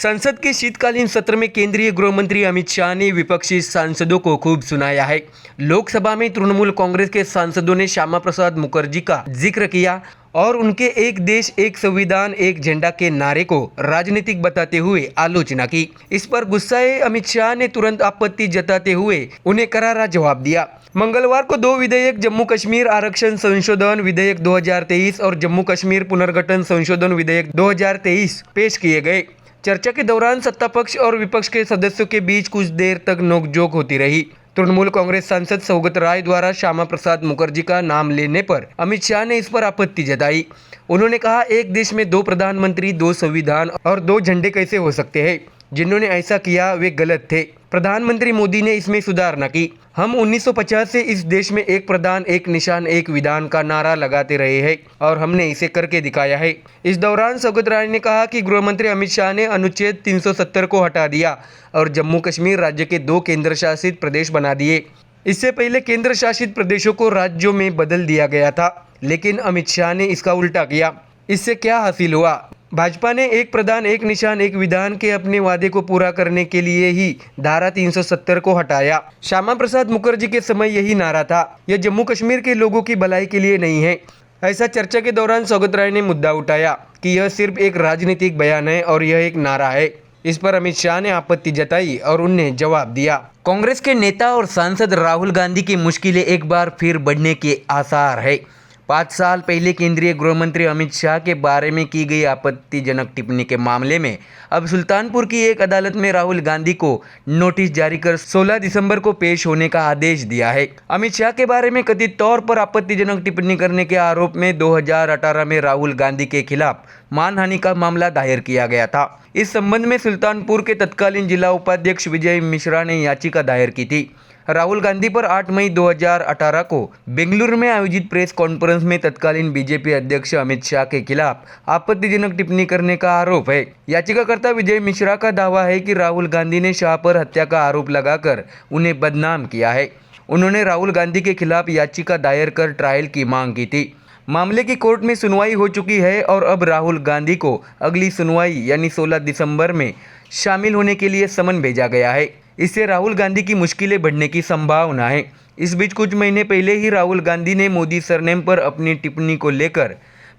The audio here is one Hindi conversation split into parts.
संसद के शीतकालीन सत्र में केंद्रीय गृह मंत्री अमित शाह ने विपक्षी सांसदों को खूब सुनाया है। लोकसभा में तृणमूल कांग्रेस के सांसदों ने श्यामा प्रसाद मुखर्जी का जिक्र किया और उनके एक देश एक संविधान एक झंडा के नारे को राजनीतिक बताते हुए आलोचना की। इस पर गुस्साए अमित शाह ने तुरंत आपत्ति जताते हुए उन्हें करारा जवाब दिया। मंगलवार को दो विधेयक जम्मू कश्मीर आरक्षण संशोधन विधेयक 2023 और जम्मू कश्मीर पुनर्गठन संशोधन विधेयक 2023 पेश किए गए। चर्चा के दौरान सत्ता पक्ष और विपक्ष के सदस्यों के बीच कुछ देर तक नोकझोंक होती रही। तृणमूल कांग्रेस सांसद सौगत राय द्वारा श्यामा प्रसाद मुखर्जी का नाम लेने पर अमित शाह ने इस पर आपत्ति जताई। उन्होंने कहा, एक देश में दो प्रधानमंत्री, दो संविधान और दो झंडे कैसे हो सकते हैं? जिन्होंने ऐसा किया वे गलत थे। प्रधानमंत्री मोदी ने इसमें सुधार न की। हम 1950 से इस देश में एक प्रधान एक निशान एक विधान का नारा लगाते रहे हैं और हमने इसे करके दिखाया है। इस दौरान सौगत राय ने कहा कि गृह मंत्री अमित शाह ने अनुच्छेद 370 को हटा दिया और जम्मू कश्मीर राज्य के दो केंद्र शासित प्रदेश बना दिए। इससे पहले केंद्र शासित प्रदेशों को राज्यों में बदल दिया गया था, लेकिन अमित शाह ने इसका उल्टा किया। इससे क्या हासिल हुआ? भाजपा ने एक प्रधान एक निशान एक विधान के अपने वादे को पूरा करने के लिए ही धारा 370 को हटाया। श्यामा प्रसाद मुखर्जी के समय यही नारा था, यह जम्मू कश्मीर के लोगों की भलाई के लिए नहीं है। ऐसा चर्चा के दौरान सौगत राय ने मुद्दा उठाया कि यह सिर्फ एक राजनीतिक बयान है और यह एक नारा है। इस पर अमित शाह ने आपत्ति जताई और उन्हें जवाब दिया। कांग्रेस के नेता और सांसद राहुल गांधी की मुश्किलें एक बार फिर बढ़ने के आसार है। 5 साल पहले केंद्रीय गृह मंत्री अमित शाह के बारे में की गई आपत्तिजनक टिप्पणी के मामले में अब सुल्तानपुर की एक अदालत में राहुल गांधी को नोटिस जारी कर 16 दिसंबर को पेश होने का आदेश दिया है। अमित शाह के बारे में कथित तौर पर आपत्तिजनक टिप्पणी करने के आरोप में 2018 में राहुल गांधी के खिलाफ मानहानि का मामला दायर किया गया था। इस संबंध में सुल्तानपुर के तत्कालीन जिला उपाध्यक्ष विजय मिश्रा ने याचिका दायर की थी। राहुल गांधी पर 8 मई 2018 को बेंगलुरु में आयोजित प्रेस कॉन्फ्रेंस में तत्कालीन बीजेपी अध्यक्ष अमित शाह के खिलाफ आपत्तिजनक टिप्पणी करने का आरोप है। याचिकाकर्ता विजय मिश्रा का दावा है कि राहुल गांधी ने शाह पर हत्या का आरोप लगाकर उन्हें बदनाम किया है। उन्होंने राहुल गांधी के खिलाफ याचिका दायर कर ट्रायल की मांग की थी। मामले की कोर्ट में सुनवाई हो चुकी है और अब राहुल गांधी को अगली सुनवाई यानी 16 दिसंबर में शामिल होने के लिए समन भेजा गया है। इससे राहुल गांधी की मुश्किलें बढ़ने की संभावना है। इस बीच कुछ महीने पहले ही राहुल गांधी ने मोदी सरनेम पर अपनी टिप्पणी को लेकर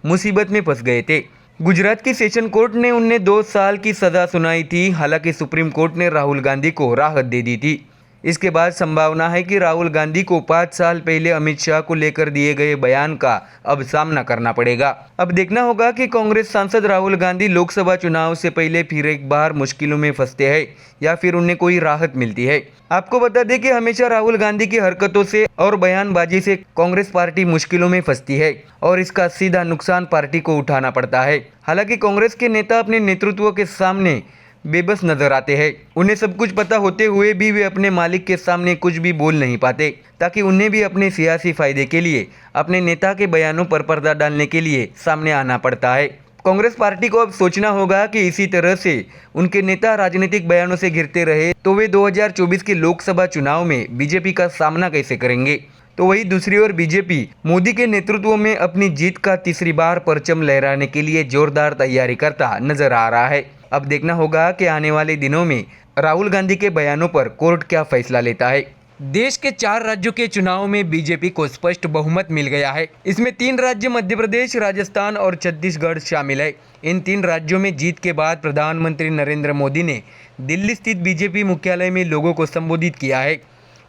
मुसीबत में फंस गए थे। गुजरात की सेशन कोर्ट ने उन्हें 2 साल की सज़ा सुनाई थी। हालांकि सुप्रीम कोर्ट ने राहुल गांधी को राहत दे दी थी। इसके बाद संभावना है कि राहुल गांधी को 5 साल पहले अमित शाह को लेकर दिए गए बयान का अब सामना करना पड़ेगा। अब देखना होगा कि कांग्रेस सांसद राहुल गांधी लोकसभा चुनाव से पहले फिर एक बार मुश्किलों में फंसते हैं या फिर उन्हें कोई राहत मिलती है। आपको बता दें कि हमेशा राहुल गांधी की हरकतों से और बयानबाजी से कांग्रेस पार्टी मुश्किलों में फंसती है और इसका सीधा नुकसान पार्टी को उठाना पड़ता है। हालांकि कांग्रेस के नेता अपने नेतृत्व के सामने बेबस नजर आते हैं। उन्हें सब कुछ पता होते हुए भी वे अपने मालिक के सामने कुछ भी बोल नहीं पाते, ताकि उन्हें भी अपने सियासी फायदे के लिए अपने नेता के बयानों पर पर्दा डालने के लिए सामने आना पड़ता है। कांग्रेस पार्टी को अब सोचना होगा कि इसी तरह से उनके नेता राजनीतिक बयानों से घिरते रहे तो वे 2024 के लोकसभा चुनाव में बीजेपी का सामना कैसे करेंगे। तो वही दूसरी ओर बीजेपी मोदी के नेतृत्व में अपनी जीत का तीसरी बार परचम लहराने के लिए जोरदार तैयारी करता नजर आ रहा है। अब देखना होगा कि आने वाले दिनों में राहुल गांधी के बयानों पर कोर्ट क्या फैसला लेता है। देश के 4 राज्यों के चुनाव में बीजेपी को स्पष्ट बहुमत मिल गया है। इसमें 3 राज्य मध्य प्रदेश, राजस्थान और छत्तीसगढ़ शामिल है। इन 3 राज्यों में जीत के बाद प्रधानमंत्री नरेंद्र मोदी ने दिल्ली स्थित बीजेपी मुख्यालय में लोगों को संबोधित किया है।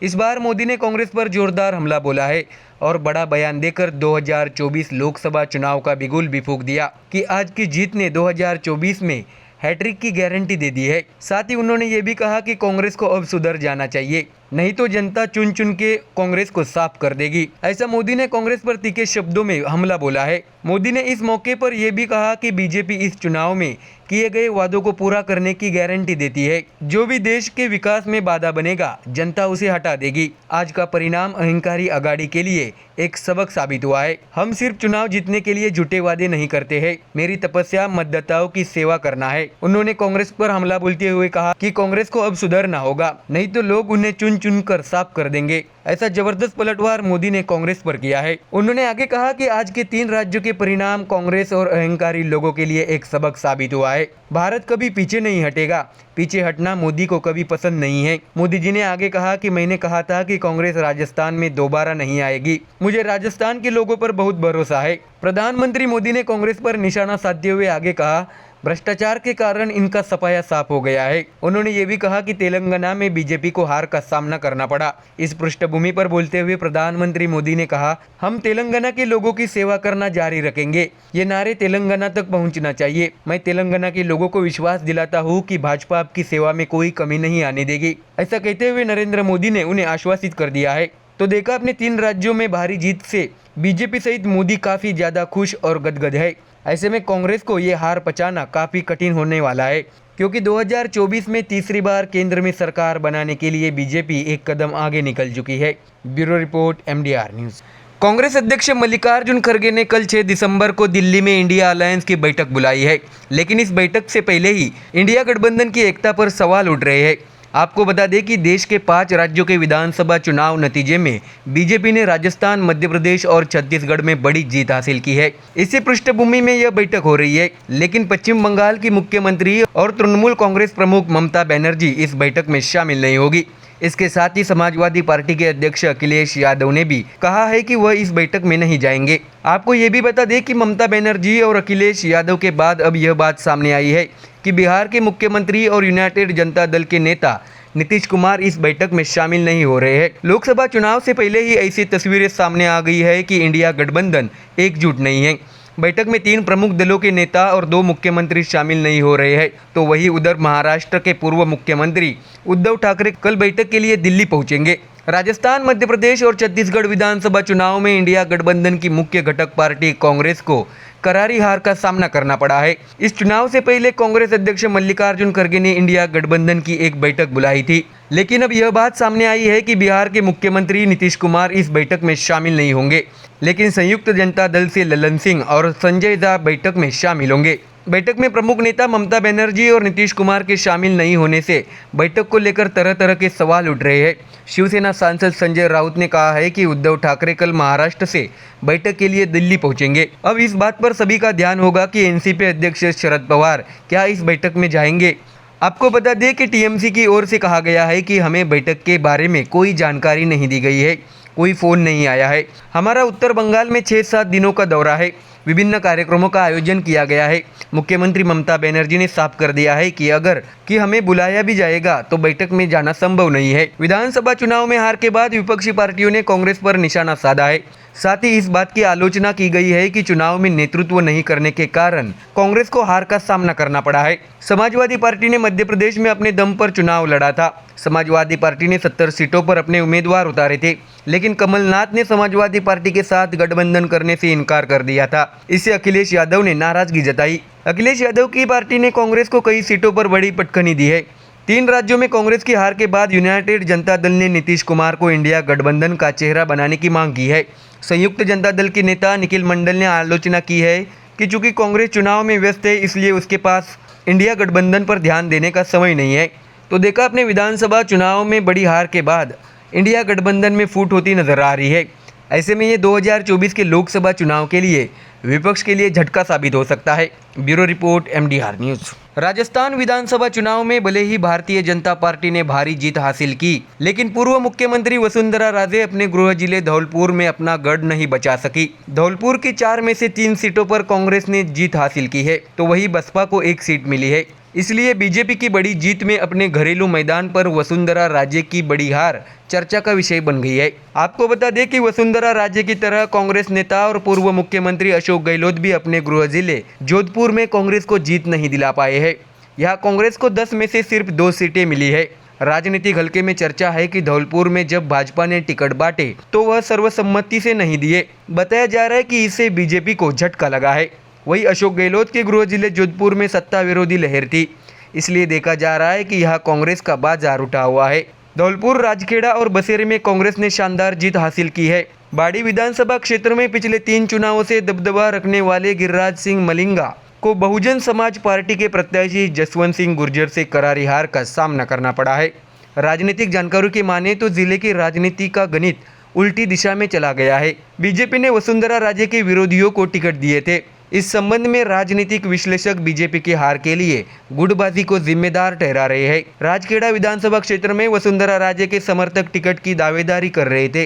इस बार मोदी ने कांग्रेस पर जोरदार हमला बोला है और बड़ा बयान देकर 2024 लोकसभा चुनाव का बिगुल भी फूंक दिया कि आज की जीत ने 2024 में हैट्रिक की गारंटी दे दी है। साथ ही उन्होंने ये भी कहा कि कांग्रेस को अब सुधर जाना चाहिए, नहीं तो जनता चुन चुन के कांग्रेस को साफ कर देगी। ऐसा मोदी ने कांग्रेस पर तीखे शब्दों में हमला बोला है। मोदी ने इस मौके पर यह भी कहा कि बीजेपी इस चुनाव में किए गए वादों को पूरा करने की गारंटी देती है। जो भी देश के विकास में बाधा बनेगा, जनता उसे हटा देगी। आज का परिणाम अहंकारी अगाड़ी के लिए एक सबक साबित हुआ है। हम सिर्फ चुनाव जीतने के लिए झूठे वादे नहीं करते हैं। मेरी तपस्या मतदाताओं की सेवा करना है। उन्होंने कांग्रेस पर हमला बोलते हुए कहा कि कांग्रेस को अब सुधरना होगा, नहीं तो लोग उन्हें चुन चुनकर साफ कर देंगे। ऐसा जबरदस्त पलटवार मोदी ने कांग्रेस पर किया है। उन्होंने आगे कहा कि आज के 3 राज्यों के परिणाम कांग्रेस और अहंकारी लोगों के लिए एक सबक साबित हुआ है। भारत कभी पीछे नहीं हटेगा। पीछे हटना मोदी को कभी पसंद नहीं है। मोदी जी ने आगे कहा कि मैंने कहा था कि कांग्रेस राजस्थान में दोबारा नहीं आएगी। मुझे राजस्थान के लोगों पर बहुत भरोसा है। प्रधानमंत्री मोदी ने कांग्रेस पर निशाना साधते हुए आगे कहा, भ्रष्टाचार के कारण इनका सफाया साफ हो गया है। उन्होंने ये भी कहा कि तेलंगाना में बीजेपी को हार का सामना करना पड़ा। इस पृष्ठभूमि पर बोलते हुए प्रधानमंत्री मोदी ने कहा, हम तेलंगाना के लोगों की सेवा करना जारी रखेंगे। ये नारे तेलंगाना तक पहुंचना चाहिए। मैं तेलंगाना के लोगों को विश्वास दिलाता हूं कि भाजपा आपकी सेवा में कोई कमी नहीं आने देगी। ऐसा कहते हुए नरेंद्र मोदी ने उन्हें आश्वासित कर दिया है। तो देखा अपने 3 राज्यों में भारी जीत से बीजेपी सहित मोदी काफी ज्यादा खुश और गदगद है। ऐसे में कांग्रेस को ये हार पचाना काफी कठिन होने वाला है, क्योंकि 2024 में तीसरी बार केंद्र में सरकार बनाने के लिए बीजेपी एक कदम आगे निकल चुकी है। Bureau report, MDR news. Congress अध्यक्ष मल्लिकार्जुन खड़गे ने कल 6 दिसंबर को दिल्ली में इंडिया अलायंस की बैठक बुलाई है, लेकिन इस बैठक से पहले ही इंडिया गठबंधन की एकता पर सवाल उठ रहे हैं। आपको बता दें कि देश के 5 राज्यों के विधानसभा चुनाव नतीजे में बीजेपी ने राजस्थान, मध्य प्रदेश और छत्तीसगढ़ में बड़ी जीत हासिल की है। इसी पृष्ठभूमि में यह बैठक हो रही है, लेकिन पश्चिम बंगाल की मुख्यमंत्री और तृणमूल कांग्रेस प्रमुख ममता बनर्जी इस बैठक में शामिल नहीं होगी। इसके साथ ही समाजवादी पार्टी के अध्यक्ष अखिलेश यादव ने भी कहा है कि वह इस बैठक में नहीं जाएंगे। आपको ये भी बता दें कि ममता बनर्जी और अखिलेश यादव के बाद अब यह बात सामने आई है कि बिहार के मुख्यमंत्री और यूनाइटेड जनता दल के नेता नीतीश कुमार इस बैठक में शामिल नहीं हो रहे हैं। लोकसभा चुनाव से पहले ही ऐसी तस्वीरें सामने आ गई है कि इंडिया गठबंधन एकजुट नहीं है। बैठक में 3 प्रमुख दलों के नेता और 2 मुख्यमंत्री शामिल नहीं हो रहे हैं। तो वही उधर महाराष्ट्र के पूर्व मुख्यमंत्री उद्धव ठाकरे कल बैठक के लिए दिल्ली पहुंचेंगे। राजस्थान, मध्य प्रदेश और छत्तीसगढ़ विधानसभा चुनाव में इंडिया गठबंधन की मुख्य घटक पार्टी कांग्रेस को करारी हार का सामना करना पड़ा है। इस चुनाव से पहले कांग्रेस अध्यक्ष मल्लिकार्जुन खड़गे ने इंडिया गठबंधन की एक बैठक बुलाई थी, लेकिन अब यह बात सामने आई है कि बिहार के मुख्यमंत्री नीतीश कुमार इस बैठक में शामिल नहीं होंगे, लेकिन संयुक्त जनता दल से ललन सिंह और संजय झा बैठक में शामिल होंगे। बैठक में प्रमुख नेता ममता बनर्जी और नीतीश कुमार के शामिल नहीं होने से बैठक को लेकर तरह तरह के सवाल उठ रहे हैं। शिवसेना सांसद संजय राउत ने कहा है कि उद्धव ठाकरे कल महाराष्ट्र से बैठक के लिए दिल्ली पहुंचेंगे। अब इस बात पर सभी का ध्यान होगा कि एनसीपी अध्यक्ष शरद पवार क्या इस बैठक में जाएंगे। आपको बता दें कि टीएमसी की ओर से कहा गया है कि हमें बैठक के बारे में कोई जानकारी नहीं दी गई है, कोई फ़ोन नहीं आया है। हमारा उत्तर बंगाल में 6-7 दिनों का दौरा है, विभिन्न कार्यक्रमों का आयोजन किया गया है। मुख्यमंत्री ममता बनर्जी ने साफ कर दिया है कि हमें बुलाया भी जाएगा तो बैठक में जाना संभव नहीं है। विधानसभा चुनाव में हार के बाद विपक्षी पार्टियों ने कांग्रेस पर निशाना साधा है। साथ ही इस बात की आलोचना की गई है कि चुनाव में नेतृत्व नहीं करने के कारण कांग्रेस को हार का सामना करना पड़ा है। समाजवादी पार्टी ने मध्य प्रदेश में अपने दम पर चुनाव लड़ा था। समाजवादी पार्टी ने 70 सीटों पर अपने उम्मीदवार उतारे थे, लेकिन कमलनाथ ने समाजवादी पार्टी के साथ गठबंधन करने से इनकार कर दिया था। इससे अखिलेश यादव ने नाराजगी जताई। अखिलेश यादव की पार्टी ने कांग्रेस को कई सीटों पर बड़ी पटखनी दी है। 3 राज्यों में कांग्रेस की हार के बाद यूनाइटेड जनता दल ने नीतीश कुमार को इंडिया गठबंधन का चेहरा बनाने की मांग की है। संयुक्त जनता दल के नेता निखिल मंडल ने आलोचना की है कि चूंकि कांग्रेस चुनाव में व्यस्त है, इसलिए उसके पास इंडिया गठबंधन पर ध्यान देने का समय नहीं है। तो देखा अपने विधानसभा चुनाव में बड़ी हार के बाद इंडिया गठबंधन में फूट होती नजर आ रही है। ऐसे में ये 2024 के लोकसभा चुनाव के लिए विपक्ष के लिए झटका साबित हो सकता है। Bureau report, MDR news. Rajasthan विधानसभा चुनाव में भले ही भारतीय जनता पार्टी ने भारी जीत हासिल की, लेकिन पूर्व मुख्यमंत्री वसुंधरा राजे अपने गृह जिले धौलपुर में अपना गढ़ नहीं बचा सकी। धौलपुर की 4 में से 3 सीटों पर कांग्रेस ने जीत हासिल की है, तो वही बसपा को 1 सीट मिली है। इसलिए बीजेपी की बड़ी जीत में अपने घरेलू मैदान पर वसुंधरा राजे की बड़ी हार चर्चा का विषय बन गई है। आपको बता दें कि वसुंधरा राजे की तरह कांग्रेस नेता और पूर्व मुख्यमंत्री अशोक गहलोत भी अपने गृह जिले जोधपुर में कांग्रेस को जीत नहीं दिला पाए हैं। यहाँ कांग्रेस को 10 में से सिर्फ 2 सीटें मिली है। राजनीतिक हल्के में चर्चा है कि धौलपुर में जब भाजपा ने टिकट बांटे तो वह सर्वसम्मति से नहीं दिए। बताया जा रहा है कि इससे बीजेपी को झटका लगा है। वही अशोक गहलोत के गृह जिले जोधपुर में सत्ता विरोधी लहर थी, इसलिए देखा जा रहा है कि यहाँ कांग्रेस का बाजार उठा हुआ है। धौलपुर, राजखेड़ा और बसेरे में कांग्रेस ने शानदार जीत हासिल की है। बाड़ी विधानसभा क्षेत्र में पिछले 3 चुनावों से दबदबा रखने वाले गिरिराज सिंह मलिंगा को बहुजन समाज पार्टी के प्रत्याशी जसवंत सिंह गुर्जर से करारी हार का सामना करना पड़ा है। राजनीतिक जानकारों की माने तो जिले की राजनीति का गणित उल्टी दिशा में चला गया है। बीजेपी ने वसुंधरा राजे के विरोधियों को टिकट दिए थे। इस संबंध में राजनीतिक विश्लेषक बीजेपी की हार के लिए गुटबाजी को जिम्मेदार ठहरा रहे हैं। राजखेड़ा विधानसभा क्षेत्र में वसुंधरा राजे के समर्थक टिकट की दावेदारी कर रहे थे।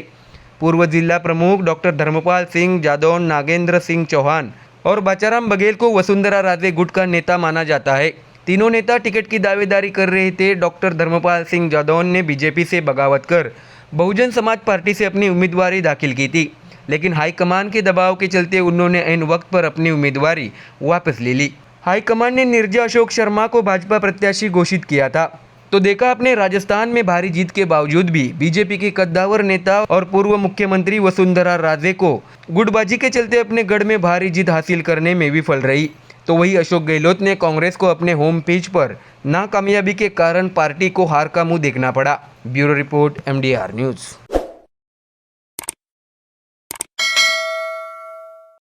पूर्व जिला प्रमुख डॉक्टर धर्मपाल सिंह जादौन, नागेंद्र सिंह चौहान और बाचाराम बघेल को वसुंधरा राजे गुट का नेता माना जाता है। तीनों नेता टिकट की दावेदारी कर रहे थे। डॉक्टर धर्मपाल सिंह जादौन ने बीजेपी से बगावत कर बहुजन समाज पार्टी से अपनी उम्मीदवारी दाखिल की थी, लेकिन हाईकमान के दबाव के चलते उन्होंने ऐन वक्त पर अपनी उम्मीदवारी वापस ले ली। हाईकमान ने निर्जा अशोक शर्मा को भाजपा प्रत्याशी घोषित किया था। तो देखा आपने, राजस्थान में भारी जीत के बावजूद भी बीजेपी की कद्दावर नेता और पूर्व मुख्यमंत्री वसुंधरा राजे को गुटबाजी के चलते अपने गढ़ में भारी जीत हासिल करने में विफल रही। तो वही अशोक गहलोत ने कांग्रेस को अपने होम पेज पर नाकामयाबी के कारण पार्टी को हार का मुंह देखना पड़ा। Bureau report, MDR news.